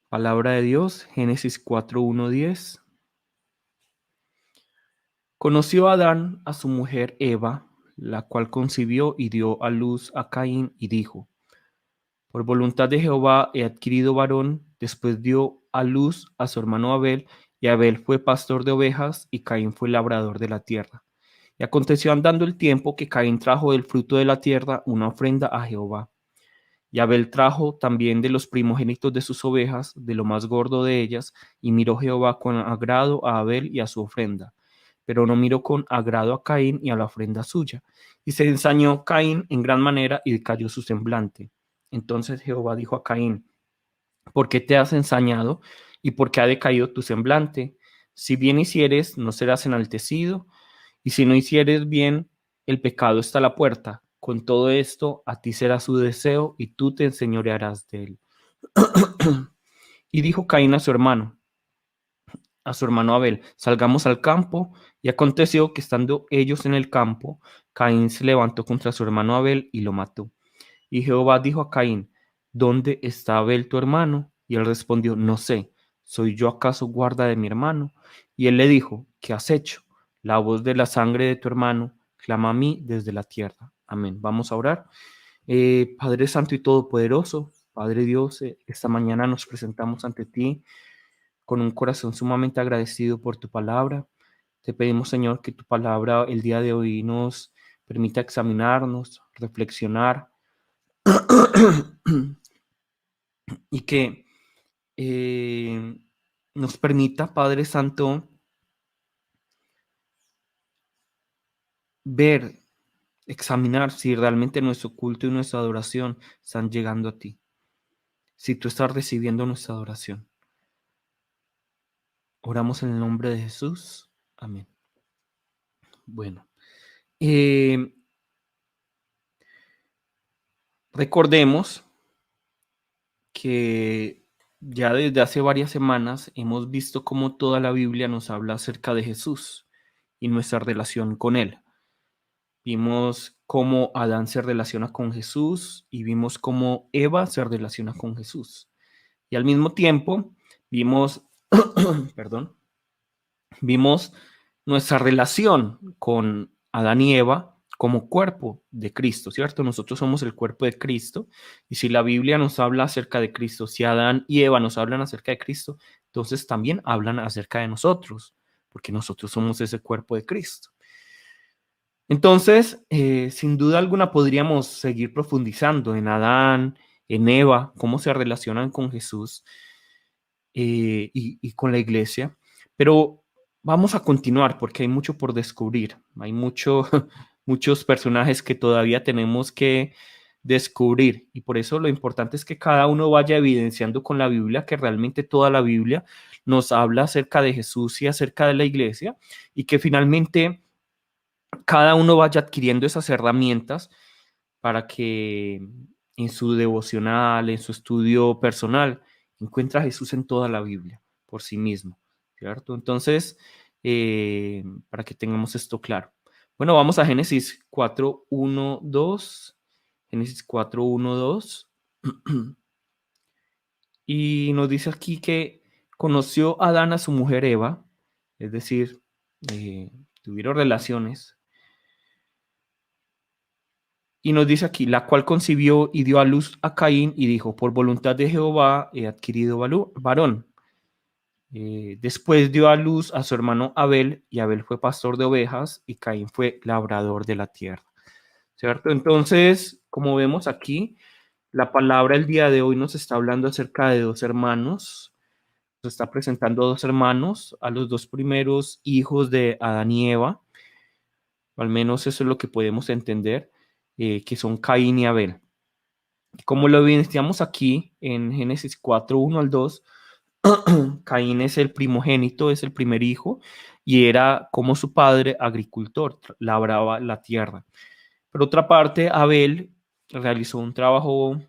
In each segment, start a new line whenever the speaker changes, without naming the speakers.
Palabra de Dios, Génesis 4:1-10. Conoció Adán a su mujer Eva, la cual concibió y dio a luz a Caín y dijo: Por voluntad de Jehová he adquirido varón. Después dio a luz a su hermano Abel, y Abel fue pastor de ovejas y Caín fue labrador de la tierra. Y aconteció andando el tiempo que Caín trajo del fruto de la tierra una ofrenda a Jehová. Y Abel trajo también de los primogénitos de sus ovejas, de lo más gordo de ellas, y miró Jehová con agrado a Abel y a su ofrenda, pero no miró con agrado a Caín y a la ofrenda suya. Y se ensañó Caín en gran manera y cayó su semblante. Entonces Jehová dijo a Caín: ¿Por qué te has ensañado y por qué ha decaído tu semblante? Si bien hicieres, no serás enaltecido, y si no hicieres bien, el pecado está a la puerta. Con todo esto, a ti será su deseo y tú te enseñorearás de él. Y dijo Caín a su hermano Abel: salgamos al campo. Y aconteció que estando ellos en el campo, Caín se levantó contra su hermano Abel y lo mató. Y Jehová dijo a Caín: ¿Dónde está Abel tu hermano? Y él respondió: No sé. ¿Soy yo acaso guarda de mi hermano? Y él le dijo: ¿Qué has hecho? La voz de la sangre de tu hermano clama a mí desde la tierra. Amén. Vamos a orar. Padre Santo y Todopoderoso, Padre Dios, esta mañana nos presentamos ante ti con un corazón sumamente agradecido por tu palabra. Te pedimos, Señor, que tu palabra el día de hoy nos permita examinarnos, reflexionar y que eh, nos permita, Padre Santo, ver, examinar si realmente nuestro culto y nuestra adoración están llegando a ti, si tú estás recibiendo nuestra adoración. Oramos en el nombre de Jesús. Amén. Bueno, eh, recordemos que ya desde hace varias semanas hemos visto cómo toda la Biblia nos habla acerca de Jesús y nuestra relación con Él. Vimos cómo Adán se relaciona con Jesús y vimos cómo Eva se relaciona con Jesús. Y al mismo tiempo vimos, perdón, vimos nuestra relación con Adán y Eva como cuerpo de Cristo, ¿cierto? Nosotros somos el cuerpo de Cristo, y si la Biblia nos habla acerca de Cristo, si Adán y Eva nos hablan acerca de Cristo, entonces también hablan acerca de nosotros, porque nosotros somos ese cuerpo de Cristo. Entonces, sin duda alguna podríamos seguir profundizando en Adán, en Eva, cómo se relacionan con Jesús y con la iglesia, pero vamos a continuar porque hay mucho por descubrir, hay muchos personajes que todavía tenemos que descubrir, y por eso lo importante es que cada uno vaya evidenciando con la Biblia que realmente toda la Biblia nos habla acerca de Jesús y acerca de la iglesia, y que finalmente cada uno vaya adquiriendo esas herramientas para que en su devocional, en su estudio personal, encuentre a Jesús en toda la Biblia por sí mismo, ¿cierto? Entonces, para que tengamos esto claro. Bueno, vamos a Génesis 4:1-2. Génesis 4:1-2. Y nos dice aquí que conoció Adán a su mujer Eva, es decir, tuvieron relaciones. Y nos dice aquí: la cual concibió y dio a luz a Caín y dijo: por voluntad de Jehová he adquirido varón. Después dio a luz a su hermano Abel, y Abel fue pastor de ovejas y Caín fue labrador de la tierra. ¿Cierto? Entonces, como vemos aquí, la palabra el día de hoy nos está hablando acerca de dos hermanos. Nos está presentando a dos hermanos, a los dos primeros hijos de Adán y Eva. Al menos eso es lo que podemos entender, que son Caín y Abel. Como lo evidenciamos aquí en Génesis 4:1-2, Caín es el primogénito, es el primer hijo, y era como su padre agricultor, labraba la tierra. Por otra parte, Abel realizó un trabajo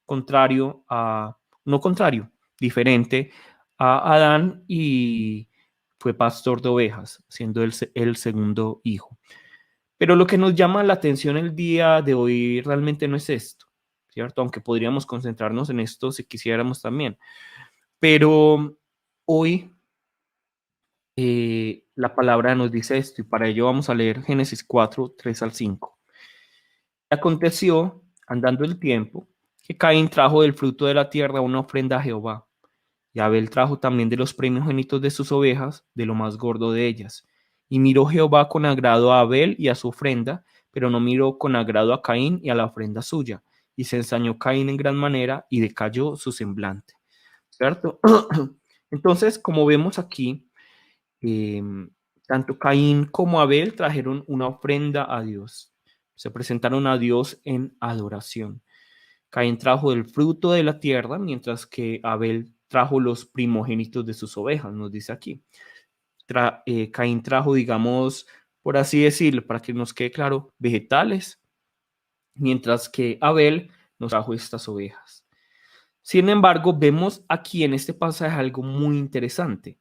contrario no contrario, diferente a Adán, y fue pastor de ovejas, siendo el segundo hijo. Pero lo que nos llama la atención el día de hoy realmente no es esto, ¿cierto? Aunque podríamos concentrarnos en esto si quisiéramos también. Pero hoy la palabra nos dice esto y para ello vamos a leer Génesis 4, 3 al 5. Aconteció, andando el tiempo, que Caín trajo del fruto de la tierra una ofrenda a Jehová. Y Abel trajo también de los primogénitos de sus ovejas, de lo más gordo de ellas. Y miró Jehová con agrado a Abel y a su ofrenda, pero no miró con agrado a Caín y a la ofrenda suya. Y se ensañó Caín en gran manera y decayó su semblante. ¿Cierto? Entonces, como vemos aquí, eh, tanto Caín como Abel trajeron una ofrenda a Dios. Se presentaron a Dios en adoración. Caín trajo el fruto de la tierra, mientras que Abel trajo los primogénitos de sus ovejas, nos dice aquí. Caín trajo, digamos, por así decirlo, para que nos quede claro, vegetales, mientras que Abel nos trajo estas ovejas. Sin embargo, vemos aquí en este pasaje algo muy interesante,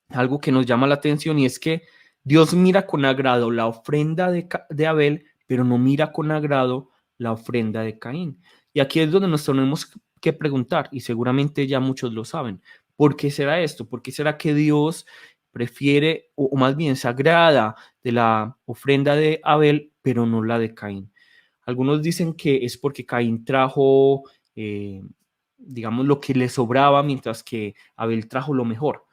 algo que nos llama la atención y es que Dios mira con agrado la ofrenda de Abel, pero no mira con agrado la ofrenda de Caín. Y aquí es donde nos tenemos que preguntar, y seguramente ya muchos lo saben, ¿por qué será esto? ¿Por qué será que Dios prefiere, o más bien se agrada de la ofrenda de Abel, pero no la de Caín? Algunos dicen que es porque Caín trajo, digamos, lo que le sobraba, mientras que Abel trajo lo mejor.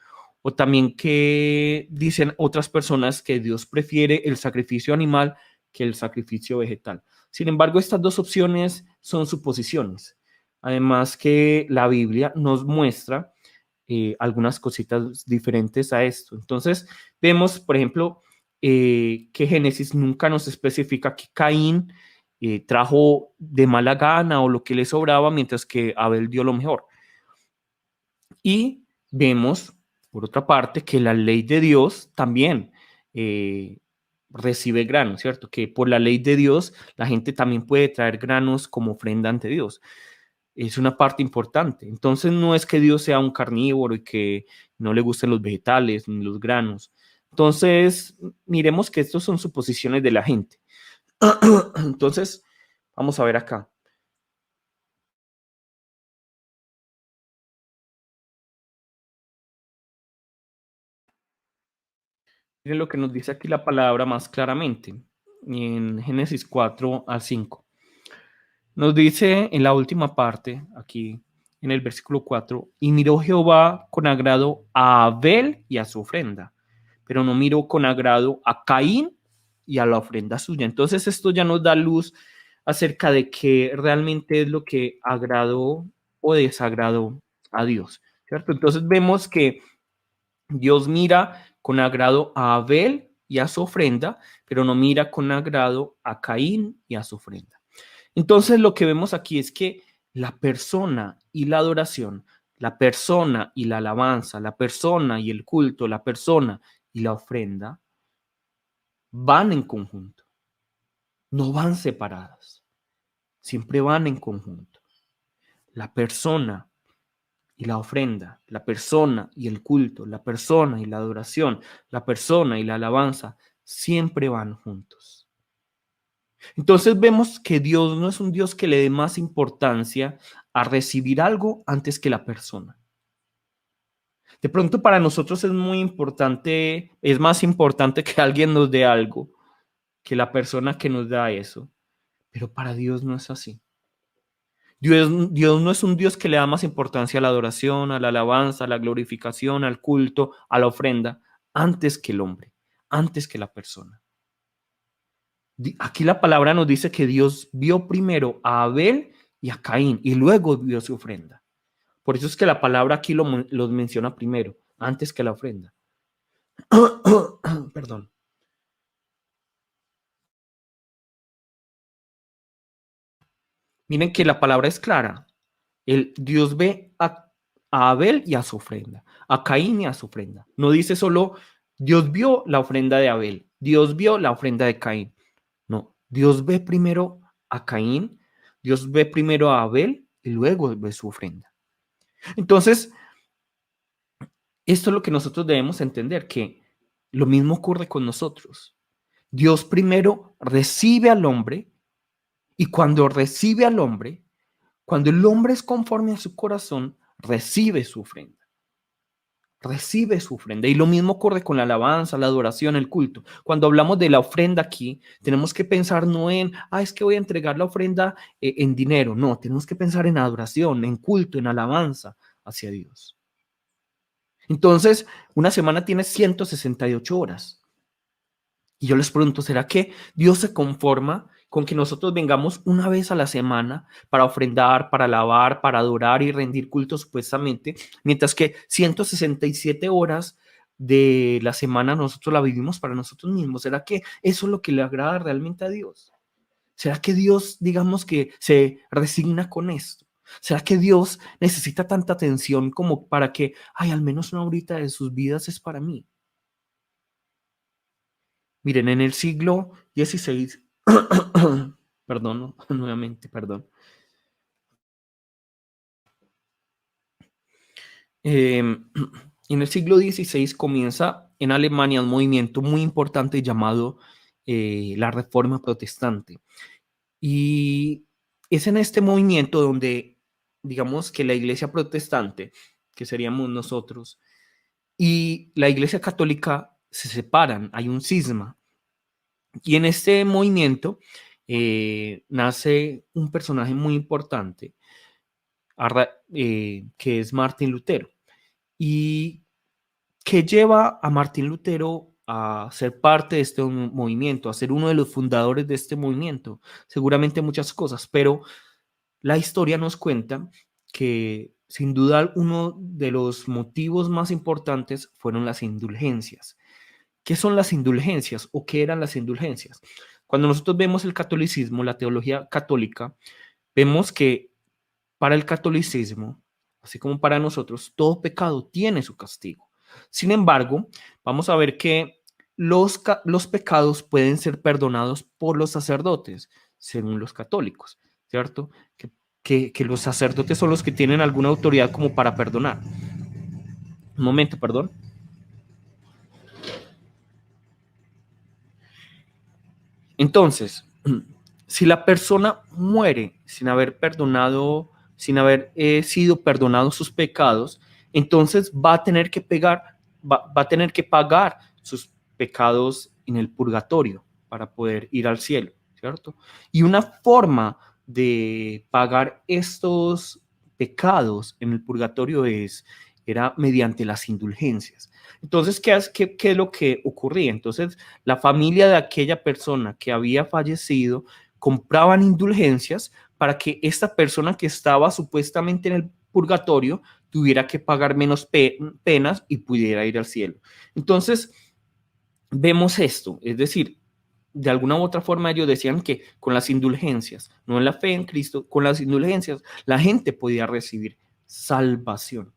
O también que dicen otras personas que Dios prefiere el sacrificio animal que el sacrificio vegetal. Sin embargo, estas dos opciones son suposiciones. Además que la Biblia nos muestra algunas cositas diferentes a esto. Entonces, vemos, por ejemplo, que Génesis nunca nos especifica que Caín trajo de mala gana o lo que le sobraba, mientras que Abel dio lo mejor. Y vemos, por otra parte, que la ley de Dios también recibe granos, ¿cierto? Que por la ley de Dios la gente también puede traer granos como ofrenda ante Dios. Es una parte importante. Entonces no es que Dios sea un carnívoro y que no le gusten los vegetales ni los granos. Entonces, miremos que estos son suposiciones de la gente. Entonces, vamos a ver acá. Miren lo que nos dice aquí la palabra más claramente, en Génesis 4 al 5. Nos dice en la última parte, aquí en el versículo 4, y miró Jehová con agrado a Abel y a su ofrenda, pero no miró con agrado a Caín y a la ofrenda suya. Entonces esto ya nos da luz acerca de qué realmente es lo que agradó o desagradó a Dios, ¿cierto? Entonces vemos que Dios mira con agrado a Abel y a su ofrenda, pero no mira con agrado a Caín y a su ofrenda. Entonces lo que vemos aquí es que la persona y la adoración, la persona y la alabanza, la persona y el culto, la persona y la ofrenda van en conjunto, no van separadas, siempre van en conjunto. La persona y la ofrenda, la persona y el culto, la persona y la adoración, la persona y la alabanza, siempre van juntos. Entonces vemos que Dios no es un Dios que le dé más importancia a recibir algo antes que la persona. De pronto para nosotros es muy importante, es más importante que alguien nos dé algo que la persona que nos da eso, pero para Dios no es así. Dios no es un Dios que le da más importancia a la adoración, a la alabanza, a la glorificación, al culto, a la ofrenda, antes que el hombre, antes que la persona. Aquí la palabra nos dice que Dios vio primero a Abel y a Caín y luego vio su ofrenda. Por eso es que la palabra aquí los menciona primero, antes que la ofrenda. Perdón. Miren que la palabra es clara. Dios ve a Abel y a su ofrenda, a Caín y a su ofrenda. No dice solo Dios vio la ofrenda de Abel, Dios vio la ofrenda de Caín. No, Dios ve primero a Caín, Dios ve primero a Abel y luego ve su ofrenda. Entonces, esto es lo que nosotros debemos entender, que lo mismo ocurre con nosotros. Dios primero recibe al hombre y cuando recibe al hombre, cuando el hombre es conforme a su corazón, recibe su ofrenda. Recibe su ofrenda. Y lo mismo ocurre con la alabanza, la adoración, el culto. Cuando hablamos de la ofrenda aquí, tenemos que pensar no en, es que voy a entregar la ofrenda en dinero. No, tenemos que pensar en adoración, en culto, en alabanza hacia Dios. Entonces, una semana tiene 168 horas. Y yo les pregunto, ¿será que Dios se conforma con que nosotros vengamos una vez a la semana para ofrendar, para alabar, para adorar y rendir culto supuestamente, mientras que 167 horas de la semana nosotros la vivimos para nosotros mismos? ¿Será que eso es lo que le agrada realmente a Dios? ¿Será que Dios, digamos, que se resigna con esto? ¿Será que Dios necesita tanta atención como para que, al menos una horita de sus vidas es para mí? Miren, en el siglo XVI, perdón, nuevamente, perdón. En el siglo XVI comienza en Alemania un movimiento muy importante llamado la Reforma Protestante. Y es en este movimiento donde, digamos que la Iglesia Protestante, que seríamos nosotros, y la Iglesia Católica se separan, hay un cisma. Y en este movimiento nace un personaje muy importante, que es Martín Lutero, y que lleva a Martín Lutero a ser parte de este movimiento, a ser uno de los fundadores de este movimiento. Seguramente muchas cosas, pero la historia nos cuenta que sin duda uno de los motivos más importantes fueron las indulgencias. ¿Qué son las indulgencias o qué eran las indulgencias? Cuando nosotros vemos el catolicismo, la teología católica, vemos que para el catolicismo, así como para nosotros, todo pecado tiene su castigo. Sin embargo, vamos a ver que los pecados pueden ser perdonados por los sacerdotes, según los católicos, ¿cierto? Que los sacerdotes son los que tienen alguna autoridad como para perdonar. Un momento, perdón. Entonces, si la persona muere sin haber perdonado, sin haber sido perdonado sus pecados, entonces va a tener que va a tener que pagar sus pecados en el purgatorio para poder ir al cielo, ¿cierto? Y una forma de pagar estos pecados en el purgatorio era mediante las indulgencias. Entonces, ¿qué es lo que ocurría? Entonces, la familia de aquella persona que había fallecido compraban indulgencias para que esta persona que estaba supuestamente en el purgatorio tuviera que pagar menos penas y pudiera ir al cielo. Entonces, vemos esto, es decir, de alguna u otra forma ellos decían que con las indulgencias, no en la fe en Cristo, con las indulgencias la gente podía recibir salvación.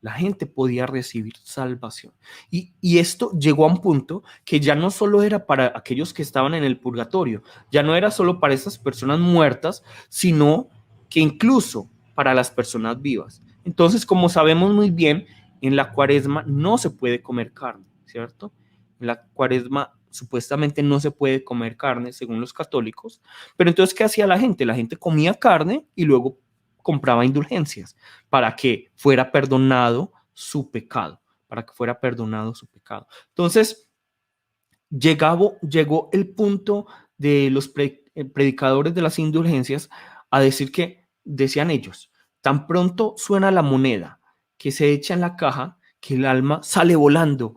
La gente podía recibir salvación. Y esto llegó a un punto que ya no solo era para aquellos que estaban en el purgatorio, ya no era solo para esas personas muertas, sino que incluso para las personas vivas. Entonces, como sabemos muy bien, en la cuaresma no se puede comer carne, ¿cierto? En la cuaresma supuestamente no se puede comer carne según los católicos, pero entonces, ¿qué hacía la gente? La gente comía carne y luego compraba indulgencias para que fuera perdonado su pecado, para que fuera perdonado su pecado. Entonces, llegó el punto de los predicadores de las indulgencias a decir que, decían ellos, tan pronto suena la moneda que se echa en la caja, que el alma sale volando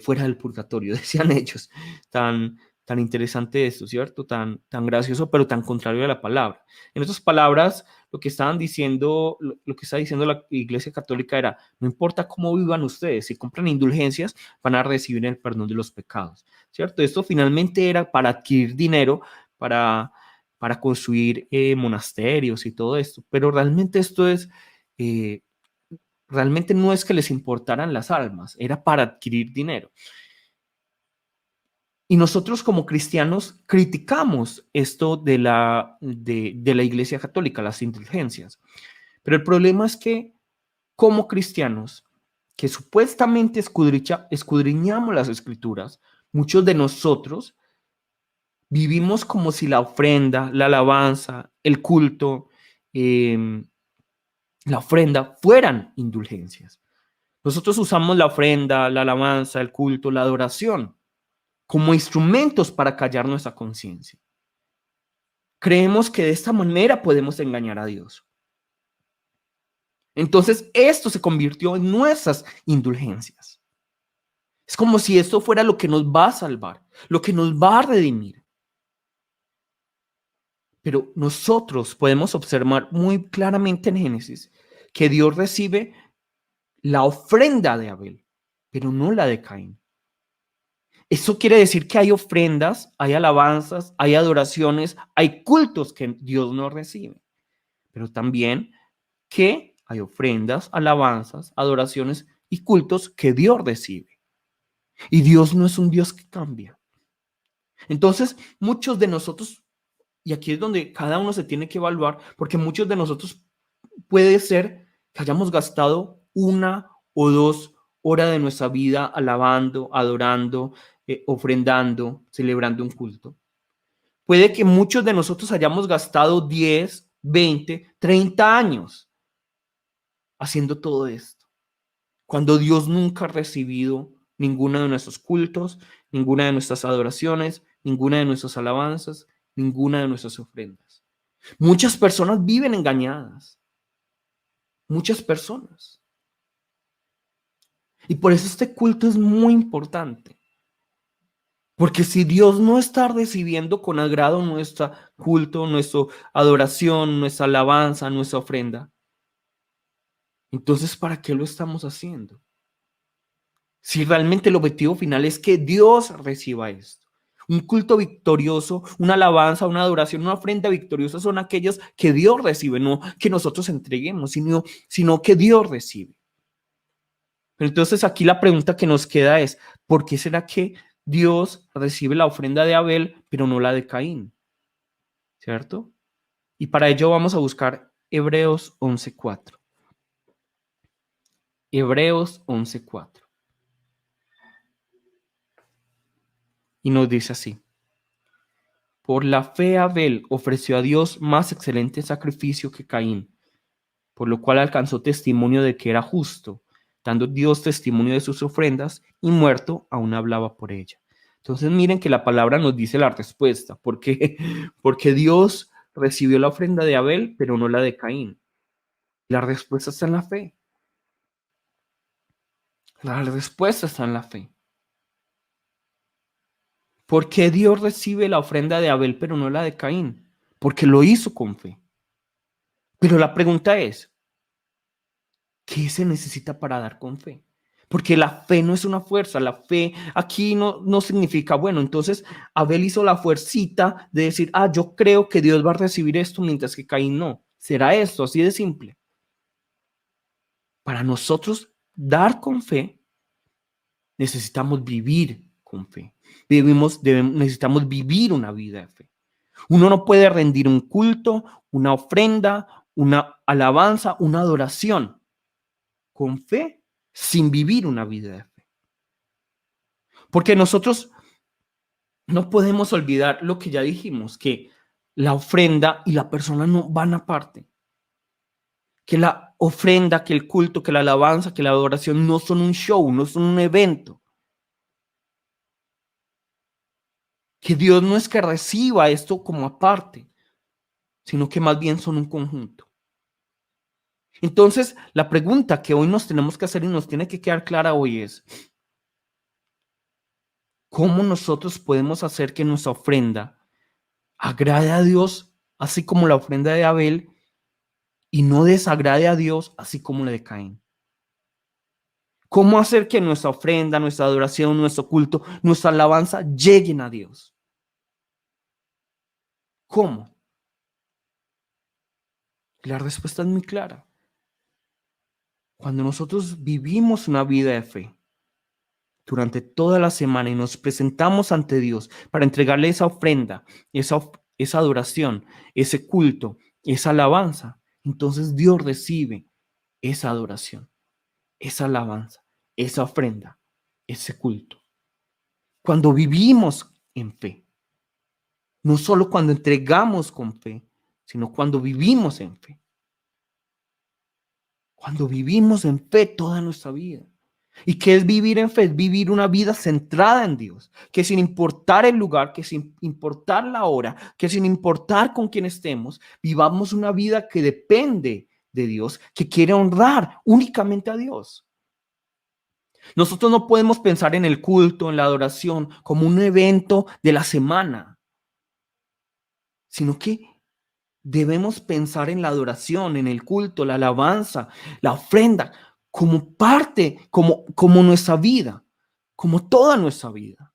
fuera del purgatorio, decían ellos. Tan interesante esto, ¿cierto? Tan gracioso, pero tan contrario a la palabra. En otras palabras, lo que estaban diciendo, lo que está diciendo la Iglesia Católica era, no importa cómo vivan ustedes, si compran indulgencias, van a recibir el perdón de los pecados, ¿cierto? Esto finalmente era para adquirir dinero, para construir monasterios y todo esto, pero realmente eh, realmente no es que les importaran las almas, era para adquirir dinero. Y nosotros como cristianos criticamos esto de la Iglesia Católica, las indulgencias. Pero el problema es que como cristianos, que supuestamente escudriñamos las escrituras, muchos de nosotros vivimos como si la ofrenda, la alabanza, el culto, eh, la ofrenda fueran indulgencias. Nosotros usamos la ofrenda, la alabanza, el culto, la adoración como instrumentos para callar nuestra conciencia. Creemos que de esta manera podemos engañar a Dios. Entonces, esto se convirtió en nuestras indulgencias. Es como si esto fuera lo que nos va a salvar, lo que nos va a redimir. Pero nosotros podemos observar muy claramente en Génesis que Dios recibe la ofrenda de Abel, pero no la de Caín. Eso quiere decir que hay ofrendas, hay alabanzas, hay adoraciones, hay cultos que Dios no recibe, pero también que hay ofrendas, alabanzas, adoraciones y cultos que Dios recibe. Y Dios no es un Dios que cambia. Entonces, muchos de nosotros, y aquí es donde cada uno se tiene que evaluar, porque muchos de nosotros puede ser que hayamos gastado 1 o 2 horas de nuestra vida alabando, adorando, ofrendando, celebrando un culto. Puede que muchos de nosotros hayamos gastado 10, 20, 30 años haciendo todo esto, cuando Dios nunca ha recibido ninguno de nuestros cultos, ninguna de nuestras adoraciones, ninguna de nuestras alabanzas, ninguna de nuestras ofrendas. Muchas personas viven engañadas. Muchas personas. Y por eso este culto es muy importante. Porque si Dios no está recibiendo con agrado nuestro culto, nuestra adoración, nuestra alabanza, nuestra ofrenda, entonces ¿para qué lo estamos haciendo? Si realmente el objetivo final es que Dios reciba esto. Un culto victorioso, una alabanza, una adoración, una ofrenda victoriosa son aquellos que Dios recibe, no que nosotros entreguemos, sino que Dios recibe. Pero entonces aquí la pregunta que nos queda es, ¿por qué será que Dios recibe la ofrenda de Abel, pero no la de Caín? ¿Cierto? Y para ello vamos a buscar Hebreos 11:4. Hebreos 11:4. Y nos dice así: por la fe Abel ofreció a Dios más excelente sacrificio que Caín, por lo cual alcanzó testimonio de que era justo, dando Dios testimonio de sus ofrendas, y muerto aún hablaba por ella. Entonces miren que la palabra nos dice la respuesta. ¿Por qué? Porque Dios recibió la ofrenda de Abel, pero no la de Caín. La respuesta está en la fe. La respuesta está en la fe. ¿Por qué Dios recibe la ofrenda de Abel, pero no la de Caín? Porque lo hizo con fe. Pero la pregunta es, ¿qué se necesita para dar con fe? Porque la fe no es una fuerza, la fe aquí no significa, bueno, entonces Abel hizo la fuercita de decir, yo creo que Dios va a recibir esto, mientras que Caín no. ¿Será esto así de simple? Para nosotros dar con fe, necesitamos vivir con fe. Necesitamos vivir una vida de fe. Uno no puede rendir un culto, una ofrenda, una alabanza, una adoración con fe sin vivir una vida de fe. Porque nosotros no podemos olvidar lo que ya dijimos, que la ofrenda y la persona no van aparte. Que la ofrenda, que el culto, que la alabanza, que la adoración no son un show, no son un evento. Que Dios no es que reciba esto como aparte, sino que más bien son un conjunto. Entonces, la pregunta que hoy nos tenemos que hacer y nos tiene que quedar clara hoy es, ¿cómo nosotros podemos hacer que nuestra ofrenda agrade a Dios, así como la ofrenda de Abel, y no desagrade a Dios, así como la de Caín? ¿Cómo hacer que nuestra ofrenda, nuestra adoración, nuestro culto, nuestra alabanza lleguen a Dios? ¿Cómo? La respuesta es muy clara. Cuando nosotros vivimos una vida de fe durante toda la semana y nos presentamos ante Dios para entregarle esa ofrenda, esa adoración, ese culto, esa alabanza, entonces Dios recibe esa adoración, esa alabanza, esa ofrenda, ese culto. Cuando vivimos en fe, no solo cuando entregamos con fe, sino cuando vivimos en fe. Cuando vivimos en fe toda nuestra vida. ¿Y qué es vivir en fe? Es vivir una vida centrada en Dios, que sin importar el lugar, que sin importar la hora, que sin importar con quién estemos, vivamos una vida que depende de Dios, que quiere honrar únicamente a Dios. Nosotros no podemos pensar en el culto, en la adoración, como un evento de la semana, sino que debemos pensar en la adoración, en el culto, la alabanza, la ofrenda, como parte, como nuestra vida, como toda nuestra vida.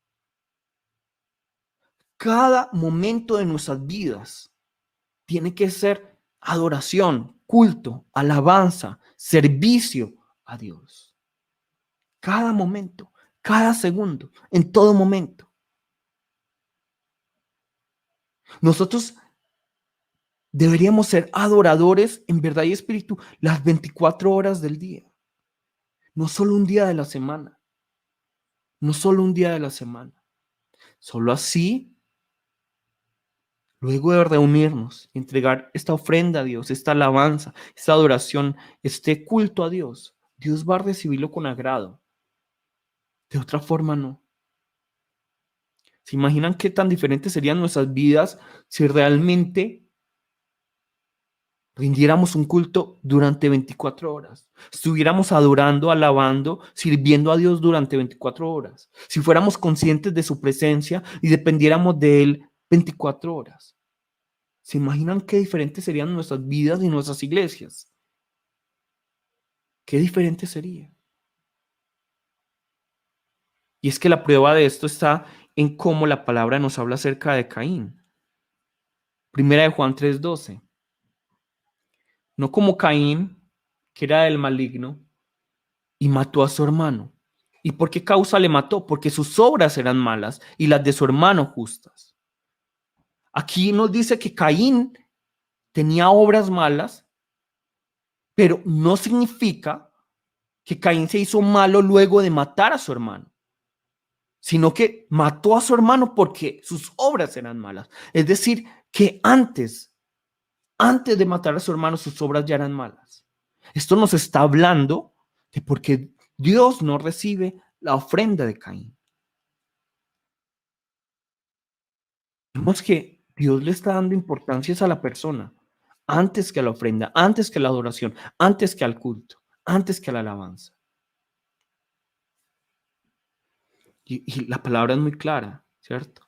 Cada momento de nuestras vidas tiene que ser adoración, culto, alabanza, servicio a Dios. Cada momento, cada segundo, en todo momento. Nosotros deberíamos ser adoradores en verdad y espíritu las 24 horas del día. No solo un día de la semana. No solo un día de la semana. Solo así, luego de reunirnos y entregar esta ofrenda a Dios, esta alabanza, esta adoración, este culto a Dios, Dios va a recibirlo con agrado. De otra forma, no. ¿Se imaginan qué tan diferentes serían nuestras vidas si realmente rindiéramos un culto durante 24 horas? Estuviéramos adorando, alabando, sirviendo a Dios durante 24 horas. Si fuéramos conscientes de su presencia y dependiéramos de Él 24 horas. ¿Se imaginan qué diferentes serían nuestras vidas y nuestras iglesias? ¿Qué diferente sería? Y es que la prueba de esto está en cómo la palabra nos habla acerca de Caín. Primera de Juan 3:12. No como Caín, que era del maligno, y mató a su hermano. ¿Y por qué causa le mató? Porque sus obras eran malas y las de su hermano justas. Aquí nos dice que Caín tenía obras malas, pero no significa que Caín se hizo malo luego de matar a su hermano, sino que mató a su hermano porque sus obras eran malas. Es decir, que antes de matar a su hermano, sus obras ya eran malas. Esto nos está hablando de por qué Dios no recibe la ofrenda de Caín. Vemos que Dios le está dando importancia a la persona antes que a la ofrenda, antes que a la adoración, antes que al culto, antes que a la alabanza. Y la palabra es muy clara, ¿cierto?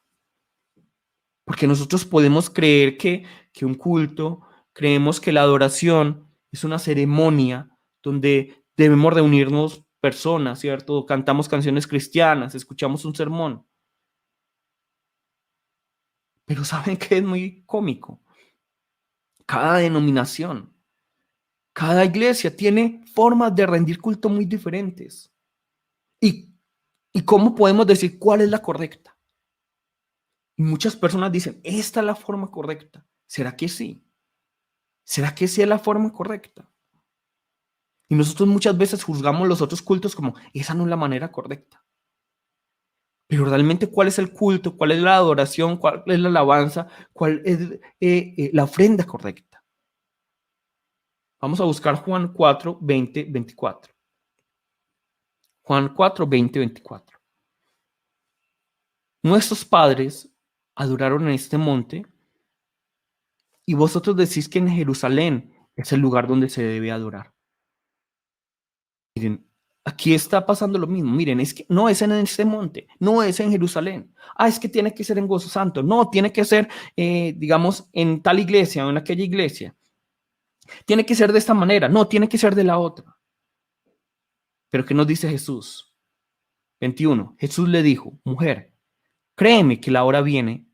Porque nosotros podemos creer que un culto, creemos que la adoración es una ceremonia donde debemos reunirnos personas, ¿cierto? Cantamos canciones cristianas, escuchamos un sermón. Pero ¿saben qué es muy cómico? Cada denominación, cada iglesia tiene formas de rendir culto muy diferentes. ¿Y, y cómo podemos decir cuál es la correcta? Y muchas personas dicen, esta es la forma correcta. ¿Será que sí? ¿Será que sí es la forma correcta? Y nosotros muchas veces juzgamos los otros cultos como, esa no es la manera correcta. Pero realmente, ¿cuál es el culto? ¿Cuál es la adoración? ¿Cuál es la alabanza? ¿Cuál es la ofrenda correcta? Vamos a buscar Juan 4, 20, 24. Juan 4, 20, 24. Nuestros padres adoraron en este monte y vosotros decís que en Jerusalén es el lugar donde se debe adorar. Miren, aquí está pasando lo mismo. Miren, es que no es en este monte, no es en Jerusalén. Es que tiene que ser en Gozo Santo. No, tiene que ser, digamos, en tal iglesia o en aquella iglesia. Tiene que ser de esta manera. No, tiene que ser de la otra. Pero ¿qué nos dice Jesús? 21. Jesús le dijo, mujer, créeme que la hora viene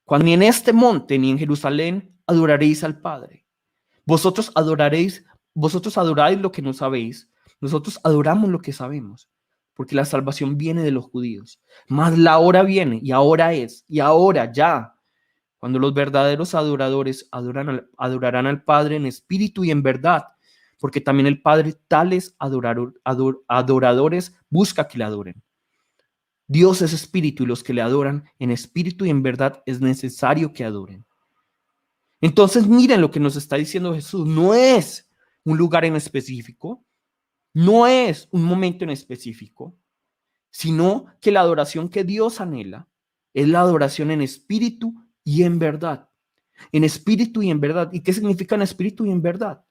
cuando ni en este monte ni en Jerusalén adoraréis al Padre. Vosotros adoraréis, vosotros adoráis lo que no sabéis. Nosotros adoramos lo que sabemos, porque la salvación viene de los judíos. Mas la hora viene, y ahora es, y ahora ya, cuando los verdaderos adoradores adorarán al Padre en espíritu y en verdad, porque también el Padre tales adoradores busca que le adoren. Dios es espíritu y los que le adoran en espíritu y en verdad es necesario que adoren. Entonces miren lo que nos está diciendo Jesús. No es un lugar en específico, no es un momento en específico, sino que la adoración que Dios anhela es la adoración en espíritu y en verdad. En espíritu y en verdad. ¿Y qué significa en espíritu y en verdad?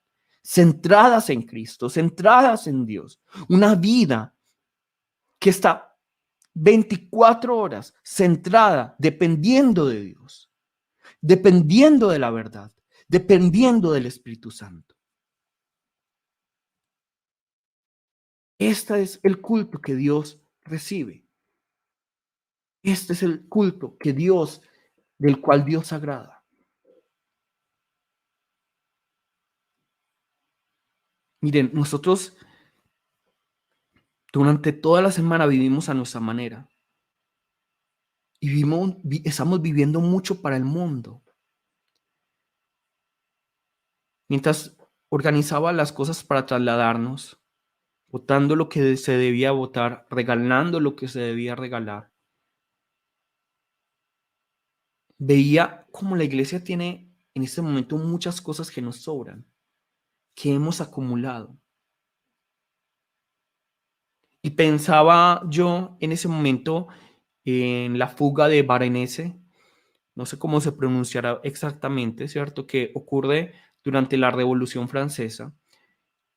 Centradas en Cristo, centradas en Dios. Una vida que está 24 horas centrada, dependiendo de Dios, dependiendo de la verdad, dependiendo del Espíritu Santo. Este es el culto que Dios recibe. Este es el culto que Dios, del cual Dios agrada. Miren, nosotros durante toda la semana vivimos a nuestra manera y estamos viviendo mucho para el mundo. Mientras organizaba las cosas para trasladarnos, votando lo que se debía votar, regalando lo que se debía regalar, veía como la iglesia tiene en este momento muchas cosas que nos sobran, que hemos acumulado. Y pensaba yo en ese momento en la fuga de Varenese, no sé cómo se pronunciará exactamente, ¿cierto? Que ocurre durante la Revolución Francesa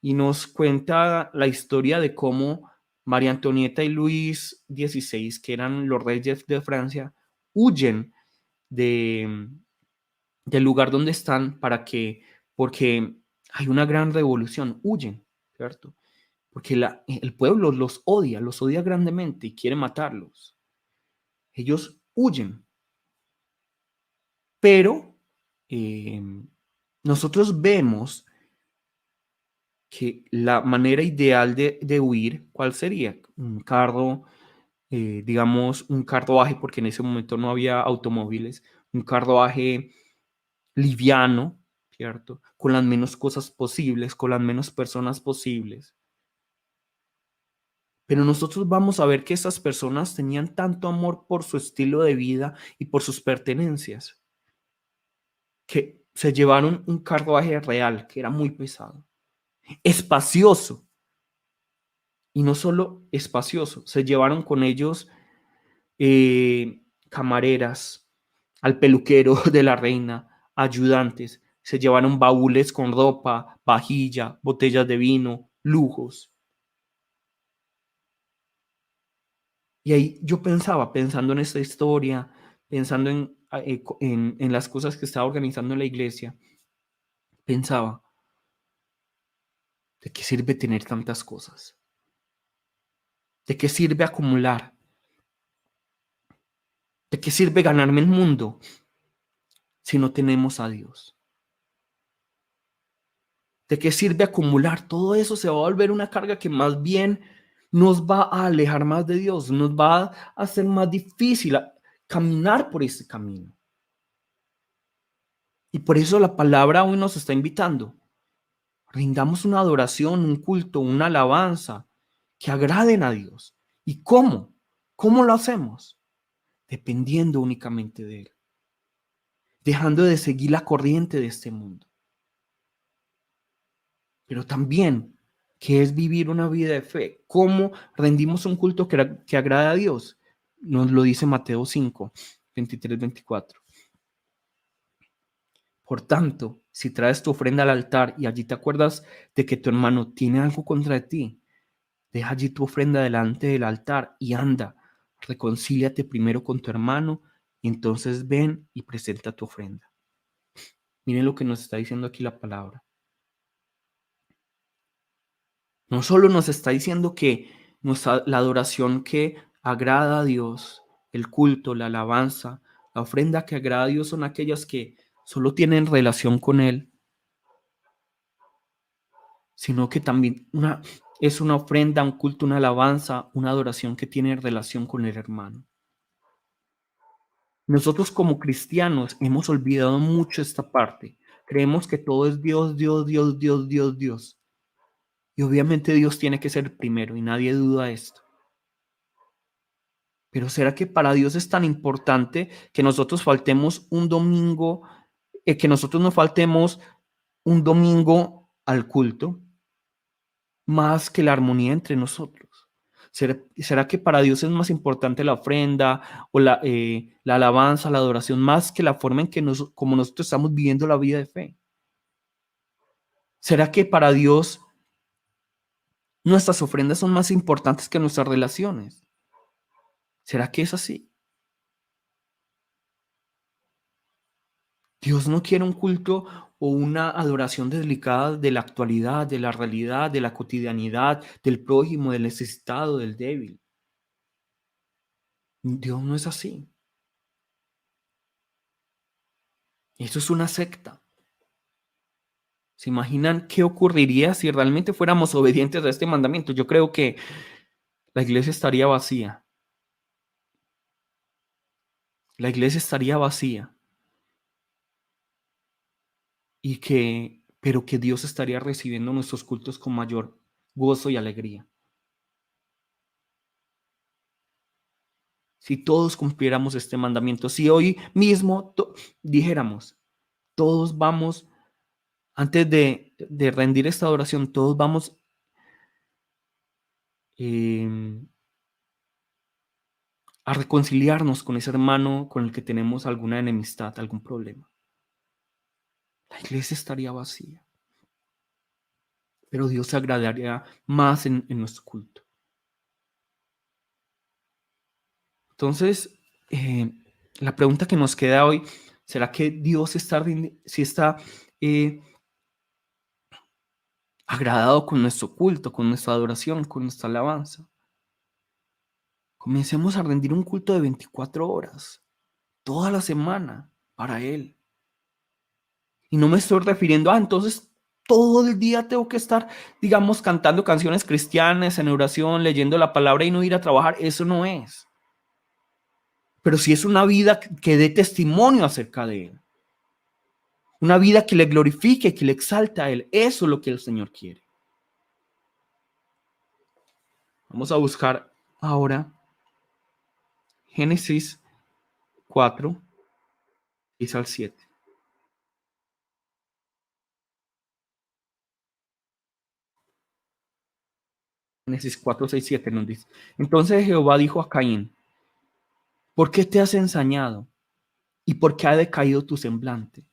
y nos cuenta la historia de cómo María Antonieta y Luis XVI, que eran los reyes de Francia, huyen de, del lugar donde están porque hay una gran revolución, huyen, ¿cierto? Porque el pueblo los odia grandemente y quiere matarlos. Ellos huyen, pero eh, nosotros vemos que la manera ideal de huir, ¿cuál sería? Un carro, digamos, un carruaje, porque en ese momento no había automóviles, un carruaje liviano, ¿cierto? Con las menos cosas posibles, con las menos personas posibles. Pero nosotros vamos a ver que esas personas tenían tanto amor por su estilo de vida y por sus pertenencias, que se llevaron un carruaje real, que era muy pesado, espacioso, y no solo espacioso, se llevaron con ellos camareras, al peluquero de la reina, ayudantes, se llevaron baúles con ropa, vajilla, botellas de vino, lujos. Y ahí yo pensando en esta historia, pensando en las cosas que estaba organizando en la iglesia, pensaba, ¿de qué sirve tener tantas cosas? ¿De qué sirve acumular? ¿De qué sirve ganarme el mundo si no tenemos a Dios? ¿De qué sirve acumular? Todo eso se va a volver una carga que más bien nos va a alejar más de Dios, nos va a hacer más difícil caminar por este camino. Y por eso la palabra hoy nos está invitando. Rindamos una adoración, un culto, una alabanza que agraden a Dios. ¿Y cómo? ¿Cómo lo hacemos? Dependiendo únicamente de Él, dejando de seguir la corriente de este mundo. Pero también, ¿qué es vivir una vida de fe? ¿Cómo rendimos un culto que agrada a Dios? Nos lo dice Mateo 5, 23, 24. Por tanto, si traes tu ofrenda al altar y allí te acuerdas de que tu hermano tiene algo contra ti, deja allí tu ofrenda delante del altar y anda, reconcíliate primero con tu hermano y entonces ven y presenta tu ofrenda. Miren lo que nos está diciendo aquí la palabra. No solo nos está diciendo que la adoración que agrada a Dios, el culto, la alabanza, la ofrenda que agrada a Dios son aquellas que solo tienen relación con Él, sino que también es una ofrenda, un culto, una alabanza, una adoración que tiene relación con el hermano. Nosotros como cristianos hemos olvidado mucho esta parte. Creemos que todo es Dios, Dios, Dios, Dios, Dios, Dios. Y obviamente Dios tiene que ser primero y nadie duda esto. Pero ¿será que para Dios es tan importante que nosotros faltemos un domingo, que nosotros no faltemos un domingo al culto más que la armonía entre nosotros? ¿Será que para Dios es más importante la ofrenda o la alabanza, la adoración, más que la forma en que como nosotros estamos viviendo la vida de fe? ¿Será que para Dios nuestras ofrendas son más importantes que nuestras relaciones? ¿Será que es así? Dios no quiere un culto o una adoración desligada de la actualidad, de la realidad, de la cotidianidad, del prójimo, del necesitado, del débil. Dios no es así. Eso es una secta. ¿Se imaginan qué ocurriría si realmente fuéramos obedientes a este mandamiento? Yo creo que la iglesia estaría vacía. La iglesia estaría vacía pero que Dios estaría recibiendo nuestros cultos con mayor gozo y alegría. Si todos cumpliéramos este mandamiento, si hoy mismo dijéramos, todos vamos, antes de rendir esta adoración, todos vamos eh, a reconciliarnos con ese hermano con el que tenemos alguna enemistad, algún problema. La iglesia estaría vacía, pero Dios se agradaría más en nuestro culto. Entonces, la pregunta que nos queda hoy, ¿será que Dios si está agradado con nuestro culto, con nuestra adoración, con nuestra alabanza? Comencemos a rendir un culto de 24 horas, toda la semana, para Él. Y no me estoy refiriendo a, entonces, todo el día tengo que estar, digamos, cantando canciones cristianas, en oración, leyendo la palabra y no ir a trabajar. Eso no es. Pero sí es una vida que dé testimonio acerca de Él. Una vida que le glorifique, que le exalte a Él. Eso es lo que el Señor quiere. Vamos a buscar ahora Génesis 4, 6 al 7. Génesis 4, 6, 7 nos dice. Entonces Jehová dijo a Caín, ¿por qué te has ensañado? ¿Y por qué ha decaído tu semblante?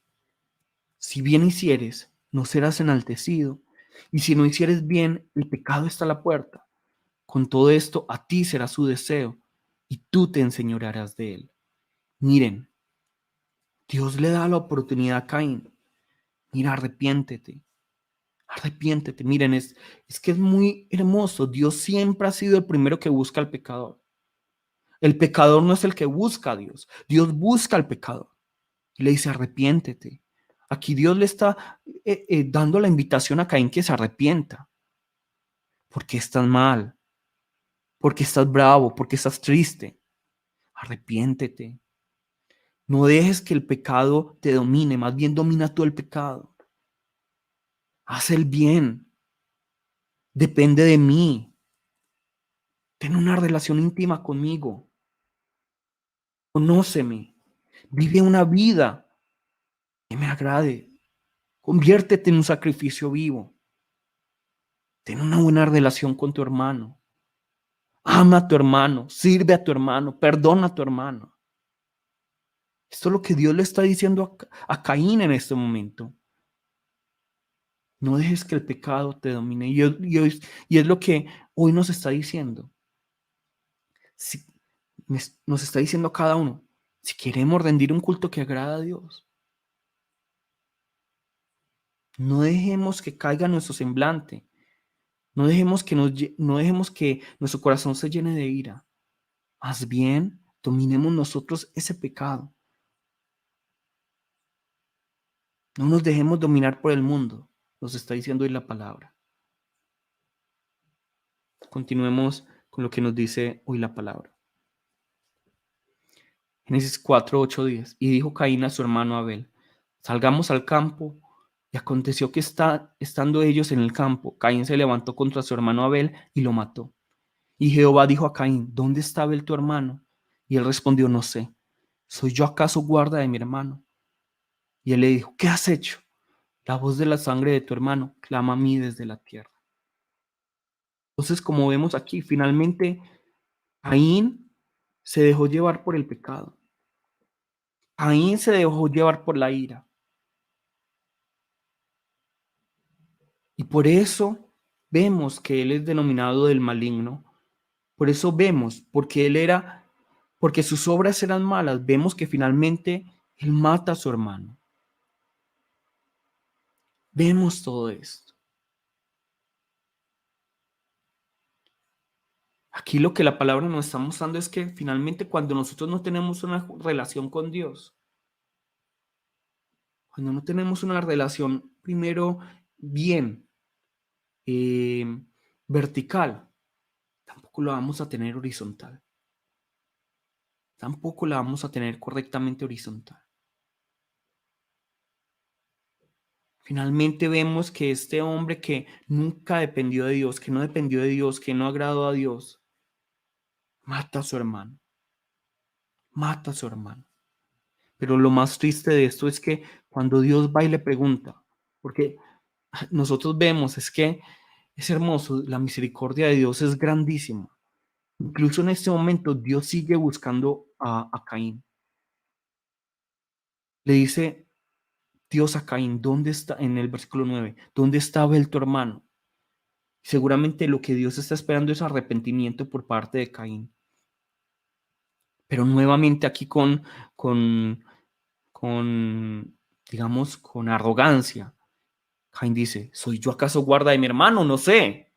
Si bien hicieres, no serás enaltecido. Y si no hicieres bien, el pecado está a la puerta. Con todo esto, a ti será su deseo, y tú te enseñorearás de él. Miren, Dios le da la oportunidad a Caín. Mira, arrepiéntete. Arrepiéntete. Miren, es que es muy hermoso. Dios siempre ha sido el primero que busca al pecador. El pecador no es el que busca a Dios. Dios busca al pecador. Y le dice, arrepiéntete. Aquí Dios le está dando la invitación a Caín que se arrepienta. Porque estás mal. Porque estás bravo. Porque estás triste. Arrepiéntete. No dejes que el pecado te domine. Más bien domina tú el pecado. Haz el bien. Depende de mí. Ten una relación íntima conmigo. Conóceme. Vive una vida que me agrade. Conviértete en un sacrificio vivo. Ten una buena relación con tu hermano. Ama a tu hermano. Sirve a tu hermano. Perdona a tu hermano. Esto es lo que Dios le está diciendo a Caín en este momento. No dejes que el pecado te domine. Y es lo que hoy nos está diciendo. Si, nos está diciendo a cada uno. Si queremos rendir un culto que agrada a Dios, no dejemos que caiga nuestro semblante. No dejemos que nuestro corazón se llene de ira. Más bien, dominemos nosotros ese pecado. No nos dejemos dominar por el mundo. Nos está diciendo hoy la palabra. Continuemos con lo que nos dice hoy la palabra. Génesis 4, 8, 10. Y dijo Caín a su hermano Abel, salgamos al campo. Y aconteció que estando ellos en el campo, Caín se levantó contra su hermano Abel y lo mató. Y Jehová dijo a Caín, ¿dónde está Abel tu hermano? Y él respondió, no sé. ¿Soy yo acaso guarda de mi hermano? Y él le dijo, ¿qué has hecho? La voz de la sangre de tu hermano clama a mí desde la tierra. Entonces, como vemos aquí, finalmente Caín se dejó llevar por el pecado. Caín se dejó llevar por la ira. Y por eso vemos que él es denominado del maligno. Por eso vemos, porque sus obras eran malas, vemos que finalmente él mata a su hermano. Vemos todo esto. Aquí lo que la palabra nos está mostrando es que finalmente cuando nosotros no tenemos una relación con Dios, cuando no tenemos una relación primero bien, eh, vertical, tampoco la vamos a tener horizontal. Tampoco la vamos a tener correctamente horizontal. Finalmente vemos que este hombre que nunca dependió de Dios, que no dependió de Dios, que no agradó a Dios, mata a su hermano, mata a su hermano. Pero lo más triste de esto es que cuando Dios va y le pregunta, porque nosotros vemos, es que es hermoso, la misericordia de Dios es grandísima. Incluso en este momento Dios sigue buscando a Caín. Le dice Dios a Caín, ¿dónde está? En el versículo 9, ¿dónde está Abel tu hermano? Seguramente lo que Dios está esperando es arrepentimiento por parte de Caín. Pero nuevamente aquí con, con, digamos, con arrogancia. Caín dice, ¿soy yo acaso guarda de mi hermano? No sé.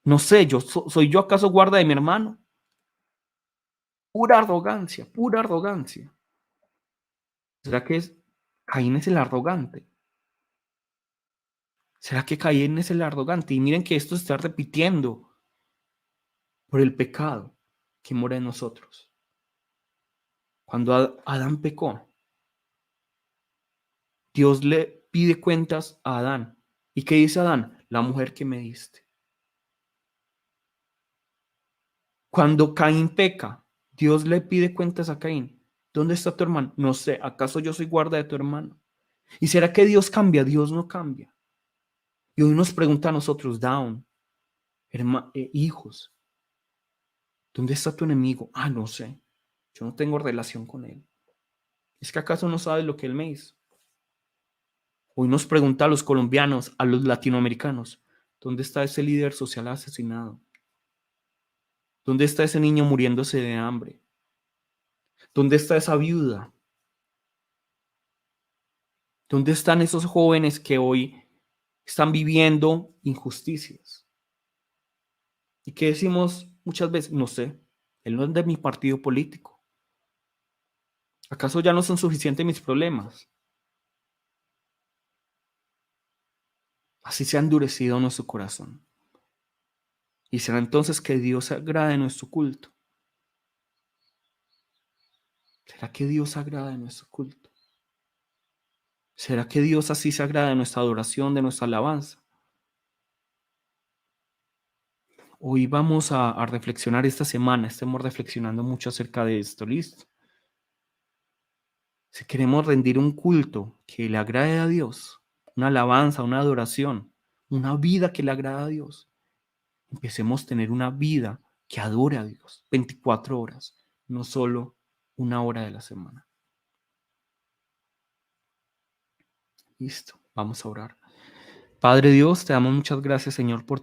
No sé, ¿soy yo acaso guarda de mi hermano? Pura arrogancia, pura arrogancia. ¿Será que Caín es el arrogante? ¿Será que Caín es el arrogante? Y miren que esto se está repitiendo por el pecado que mora en nosotros. Cuando Adán pecó, Dios le pide cuentas a Adán. ¿Y qué dice Adán? La mujer que me diste. Cuando Caín peca, Dios le pide cuentas a Caín. ¿Dónde está tu hermano? No sé, ¿acaso yo soy guarda de tu hermano? ¿Y será que Dios cambia? Dios no cambia. Y hoy nos pregunta a nosotros, Down, hijos, ¿dónde está tu enemigo? Ah, no sé, yo no tengo relación con él. ¿Es que acaso no sabes lo que él me hizo? Hoy nos pregunta a los colombianos, a los latinoamericanos, ¿dónde está ese líder social asesinado? ¿Dónde está ese niño muriéndose de hambre? ¿Dónde está esa viuda? ¿Dónde están esos jóvenes que hoy están viviendo injusticias? ¿Y qué decimos muchas veces? No sé, él no es de mi partido político. ¿Acaso ya no son suficientes mis problemas? Así se ha endurecido nuestro corazón. Y será entonces que Dios se agrade de nuestro culto. ¿Será que Dios se agrada de nuestro culto? ¿Será que Dios así se agrada de nuestra adoración, de nuestra alabanza? Hoy vamos a reflexionar esta semana, estemos reflexionando mucho acerca de esto, ¿listo? Si queremos rendir un culto que le agrade a Dios, una alabanza, una adoración, una vida que le agrada a Dios, empecemos a tener una vida que adore a Dios 24 horas, no solo una hora de la semana. Listo, vamos a orar. Padre Dios, te damos muchas gracias, Señor, por